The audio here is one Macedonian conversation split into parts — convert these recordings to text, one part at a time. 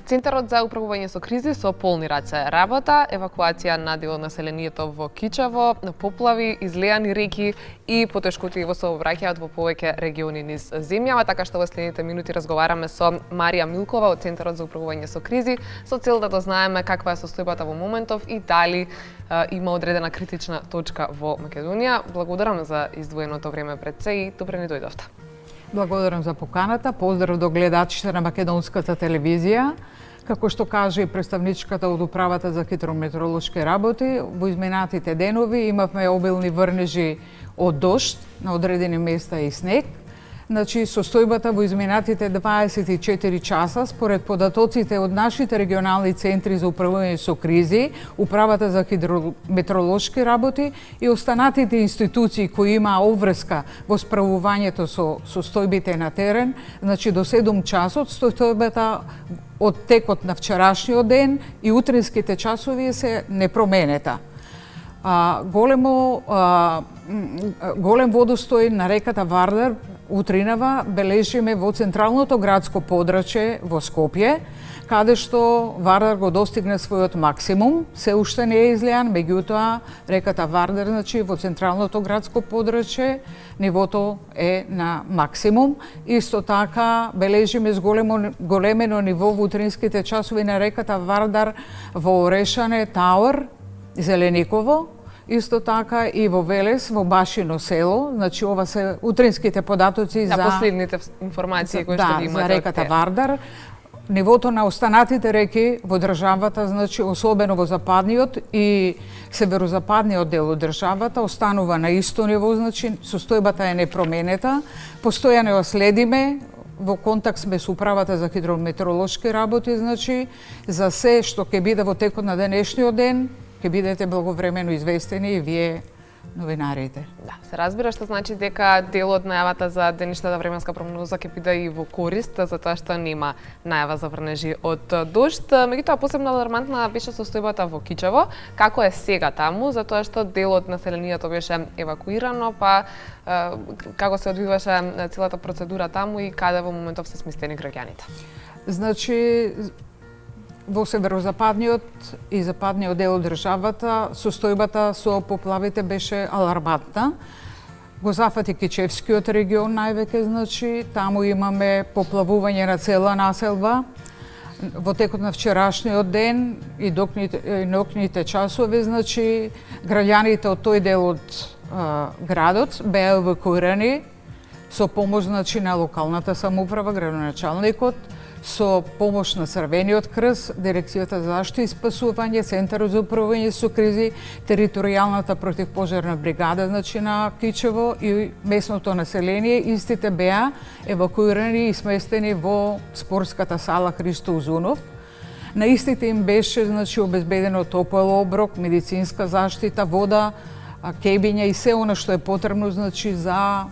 Центарот за управување со кризи со полни раце работа, евакуација на дел од населението во Кичево, поплави, излеани реки и потешкоти во сообраќајот во повеќе региони низ земјава. Така што во следните минути разговараме со Марија Милкова од Центарот за управување со кризи, со цел да дознаеме каква е состојбата во моментов и дали има одредена критична точка во Македонија. Благодарам за издвоеното време пред се и добре ни дојдовте. Благодарам за поканата. Поздрав до гледачите на македонската телевизија. Како што кажа и представничката од Управата за хидрометеоролошки работи, во изминатите денови имавме обилни врнежи од дожд, на одредени места и снег. Значи, состојбата во изминатите 24 часа, според податоците од нашите регионални центри за управување со кризи, Управата за хидрометеоролошки работи и останатите институции кои имаа обврска во справувањето со состојбите на терен, значи до 7 часот, состојбата од текот на вчерашниот ден и утринските часови се непроменета. Голем водостој на реката Вардар утринава бележиме во централното градско подрачје во Скопје, каде што Вардар го достигна својот максимум, се уште не е излеан, меѓутоа реката Вардар, значи во централното градско подрачје нивото е на максимум. Исто така бележиме големено ниво во утринските часови на реката Вардар во Орешане, Тауер, Зелениково, исто така и во Велес, во Башино село, значи ова се утринските податоци за последните информации кои што ги имате за реката Вардар. Нивото на останатите реки во државата, значи особено во западниот и северозападниот дел од државата, останува на исто ниво, значи состојбата е непроменета. Постојано ја следиме, во контакт сме со Управата за хидрометеоролошки работи, значи за се што ќе биде во текот на денешниот ден, ќе бидете благовремено известени и вие новинарите. Да, се разбира, што значи дека дел од најавата за денешната временска прогноза ќе биде и во корист, затоа што нема најава за врнежи од дожд. Меѓутоа, посебно алармантна беше состојбата во Кичево. Како е сега таму, затоа што дел од населението беше евакуирано, па како се одвиваше целата процедура таму и каде во моментов се сместени граѓаните? Значи, во северозападниот и западниот дел од државата состојбата со поплавите беше алармантна. Го зафати Кичевскиот регион највеќе, значи таму имаме поплавување на цела населба. Во текот на вчерашниот ден и ноќните часови, значи граѓаните од тој дел од градот беа евакуирани со помош, значи, на локалната самоуправа, градоначалникот, со помош на Црвениот крст, Дирекцијата за заштита и спасување, Центарот за управување со кризи, територијалната противпожарна бригада, значи на Кичево и местното население, истите беа евакуирани и сместени во спортската сала Христо Узунов. На истите им беше, значи, обезбедено топол оброк, медицинска заштита, вода, кебиња и се она што е потребно, значи, за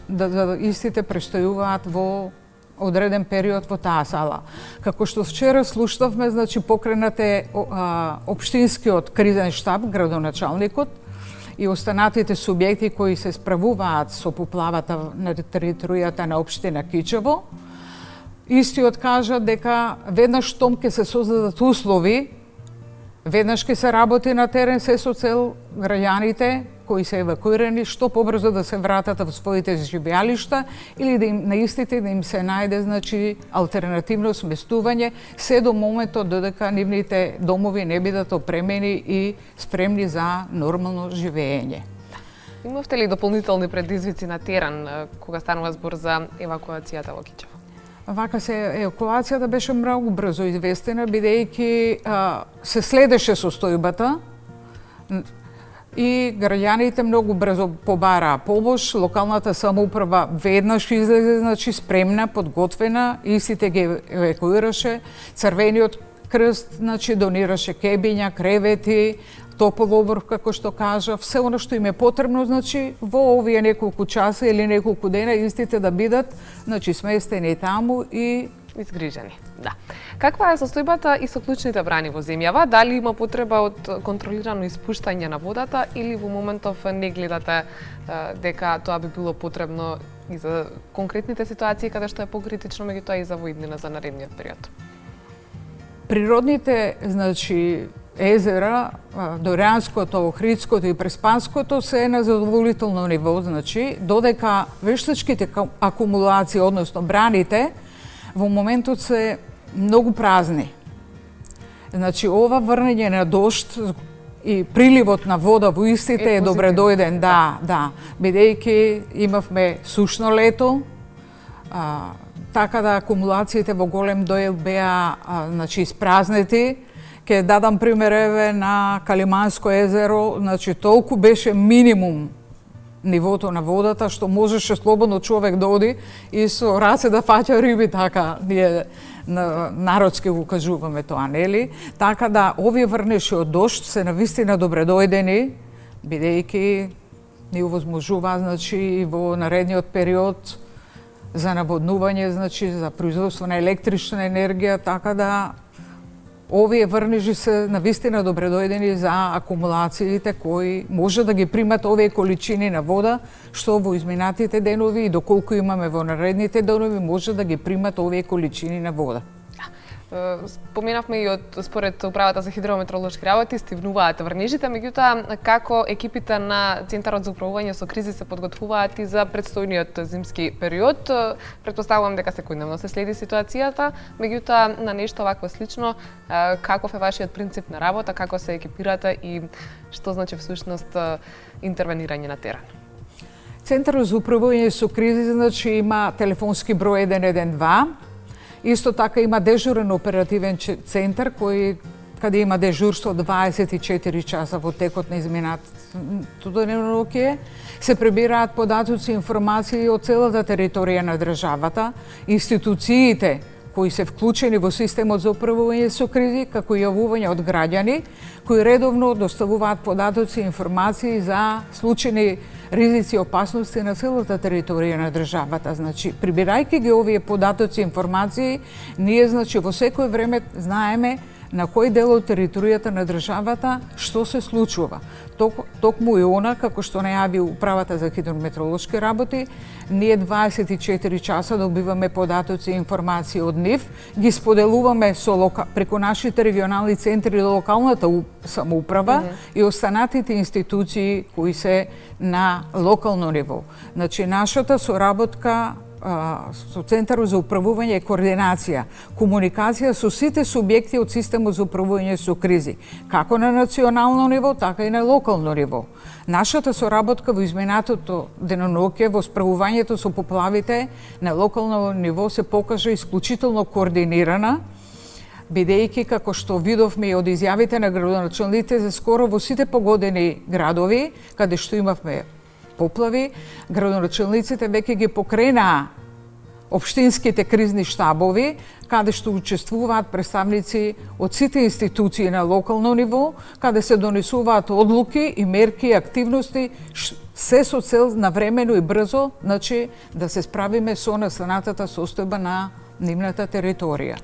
да истите престојуваат во одреден период во таа сала. Како што вчера слушнавме, значи покренат е општинскиот кризен штаб, градоначалникот и останатите субјекти кои се справуваат со поплавата на територијата на општина Кичево. Истиот кажа дека веднаш штом ќе се создадат услови, веднаш ќе се работи на терен, се со цел граѓаните кои се евакуирани што побрзо да се вратат во своите живеалишта или да им наистите да им се најде, значи, алтернативно сместување се до моментот додека нивните домови не бидат опремени и спремни за нормално живење. Имавте ли дополнителни предизвици на терен кога станува збор за евакуацијата во Кичево? Вака се евакуацијата беше многу брзо известена, бидејќи се следеше состојбата и граѓаните многу брзо побараа помош. Локалната самоуправа веднаш излезе, значи, спремна, подготвена, истите ги евакуираше. Црвениот крст, значи, донираше кебиња, кревети, топол оброк, како што кажа, се она што им е потребно, значи, во овие неколку часа или неколку дена истите да бидат, значи, сместени таму и изгрижени. Да. Каква е состојбата и со клучните брани во земјава? Дали има потреба од контролирано испуштање на водата или во моментов не гледате дека тоа би било потребно и за конкретните ситуации каде што е покритично, меѓутоа и за во иднина за наредниот период. Природните, значи, езера, Дорјанското, Охридското и Преспанското се на задоволително ниво, значи, додека вештачките акумулации, односно браните, во моментот се многу празни. Значи, ова врнење на дожд и приливот на вода во истите е добре дојден, да, бидејќи имавме сушно лето, така да акумулациите во голем дел беа значи испразнети. Ке дадам пример еве на Калиманско езеро, значи толку беше минимум нивото на водата што можеше слободно човек да оди и со раце да фаќа риби, така ние народски го кажуваме тоа, нели? Така да овие врнеши од дожд се навистина добре дојдени, бидејќи ни овозможува, значи, во наредниот период за наводнување, значи, за производство на електрична енергија, така да овие врнежи се навистина добре дојдени за акумулациите кои може да ги примат овие количини на вода што во изминатите денови и доколку имаме во наредните денови може да ги примат овие количини на вода. Споменавме и од според управата за хидрометеоролошки работи стивнуваат врнежите, меѓутоа како екипите на Центарот за управување со кризи се подготвуваат и за претстојниот зимски период. Претпоставувам дека секојдневно се следи ситуацијата, меѓутоа на нешто вакво слично, каков е вашиот принцип на работа, како се екипирате и што значи всушност интервенирање на терен? Центарот за управување со кризи, значи, има телефонски број 112. Исто така има дежурен оперативен центар каде има дежурство 24 часа во текот на изминатото деноноќе. Се пребираат податоци и информации од целата територија на државата, институциите кои се вклучени во системот за управување со кризи, како и јавување од граѓани, кои редовно доставуваат податоци и информации за случајни ризици и опасности на целата територија на државата. Значи, прибирајќи ги овие податоци и информации, ние, значи, во секој време знаеме на кој дел од територијата на државата што се случува. Токму и она, како што најави управата за хидрометеоролошки работи, ние 24 часа добиваме податоци и информации од нив, ги споделуваме преку нашите регионални центри до локалната самоуправа и останатите институции кои се на локално ниво. Значи, нашата соработка со Центарот за управување и координација, комуникација со сите субјекти од системот за управување со кризи, како на национално ниво, така и на локално ниво. Нашата соработка во изминатото деноноќе во справувањето со поплавите на локално ниво се покажа исклучително координирана, бидејќи, како што видовме и од изјавите на градоначалниците, за скоро во сите погодени градови, каде што имавме поплави, градоначалниците веќе ги покренаа општинските кризни штабови, каде што учествуваат представници од сите институции на локално ниво, каде се донесуваат одлуки и мерки и активности, се со цел навремено и брзо, значи, да се справиме со настанатата состојба на нивната територија.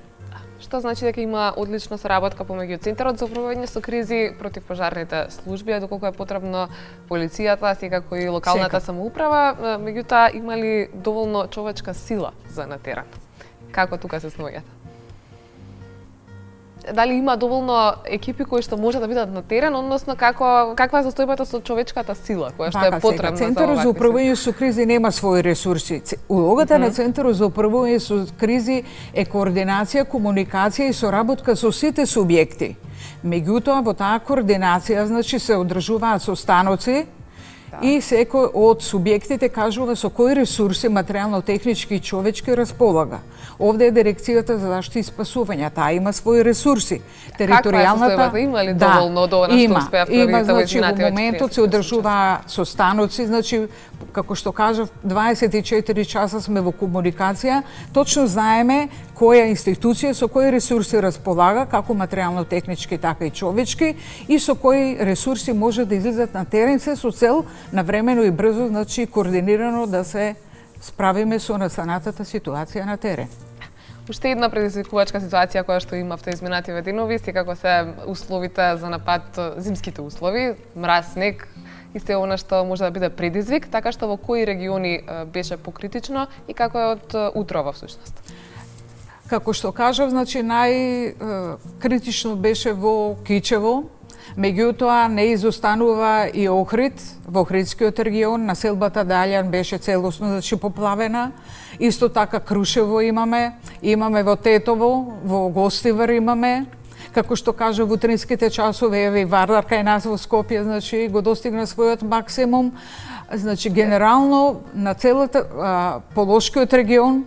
Што значи дека има одлична соработка помеѓу Центарот за управување со кризи, противпожарните служби, доколку е потребно полицијата, секако и локалната самоуправа, меѓутоа има ли доволно човечка сила за на терен? Како тука се сноѓате? Дали има доволно екипи кои што може да бидат на терен, односно каква е состојбата со човечката сила која што е потребна за овакви? Центарот за управување со кризи нема своји ресурси. Улогата на Центарот за управување со кризи е координација, комуникација и соработка со сите субјекти. Меѓутоа, во таа координација, значи, се одржуваат состаноци и секој од субјектите кажува со кои ресурси, материјално-технички и човечки располага. Овде е Дирекцијата за заштита и спасување, таа има своји ресурси. Територијалната има ли доволно до она што успеа да видите во изминатиот? Во моментот се одржува состаноци, значи, како што кажав, 24 часа сме во комуникација, точно знаеме која институција со кои ресурси располага, како материјално-технички, така и човечки, и со кои ресурси може да излезат на терен се со цел навремено и брзо, значи координирано да се справиме со настанатата ситуација на терен. Уште една предизвикувачка ситуација која што имавте изминативе денови, секако се условите за напад, зимските услови, мраз, снег и се она што може да биде предизвик, така што во кои региони беше покритично и како е од утрова всушност? Како што кажав, значи критично беше во Кичево, меѓутоа не изостанува и Охрид, во Охридскиот регион, населбата Далјан беше целосно значи поплавена. Исто така Крушево имаме во Тетово, во Гостивар имаме. Како што кажа во утринските часове, еве и Вардар кај нас во Скопје, значи го достигна својот максимум. Значи генерално на целата Полошкиот регион,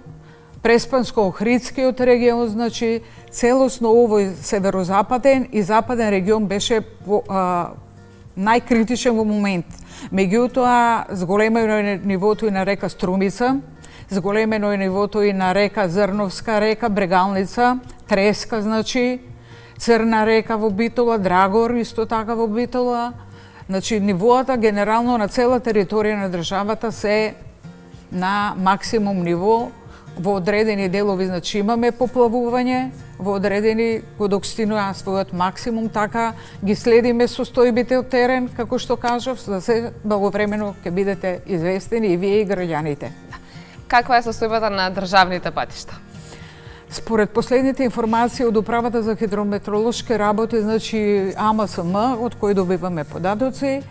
Преспанско-Охридскиот регион, значи целосно овој северозападен и западен регион беше најкритичен во момент. Меѓутоа, зголемено е нивото и на река Струмица, зголемено е нивото и на река Зрновска река, Брегалница, Треска, значи, Црна река во Битола, Драгор исто така во Битола. Значи, нивоата генерално на цела територија на државата се на максимум ниво. Во одредени делови, значи, имаме поплавување, во одредени го достигнува својот максимум, така ги следиме состојбите од терен, како што кажав, за се благовремено ќе бидете известени и вие и граѓаните. Каква е состојбата на државните патишта? Според последните информации од Управата за хидрометеоролошки работи, значи АМСМ, од кој добиваме податоци,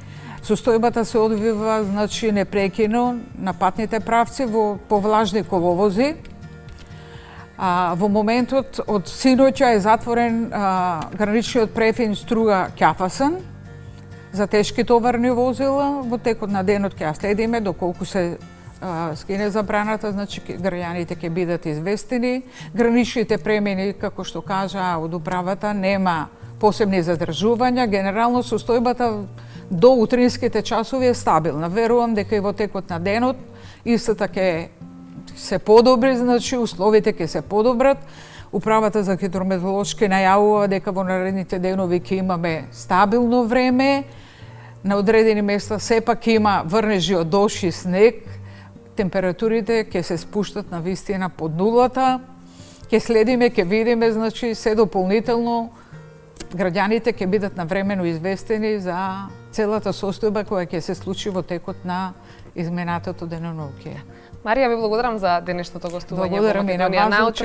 состојбата се одвива, значи, непрекино на патните правци во повлажни коловози. Во моментот од синоќа е затворен граничниот префин Струга-Ќафасан за тешки товарни возила. Во текот на денот ќе ја следиме доколку се скине забраната, значи граѓаните ќе бидат известени. Граничните премини, како што кажа од управата, нема посебни задржувања. Генерално состојбата до утринските часови е стабилна. Верувам дека и во текот на денот истата ќе се подобри, значи условите ќе се подобрат. Управата за хидрометеоролошки најавува дека во наредните денови ќе имаме стабилно време. На одредени места сепак има врнежи од дожд и снег. Температурите ќе се спуштат на вистина под нулата. Ќе следиме, ќе видиме, значи се дополнително граѓаните ќе бидат навремено известени за целата состојба која ќе се случи во текот на изминатото деноноќие. Марија, ви благодарам за денешното гостување во Благодарам и на Македонија вас. научно.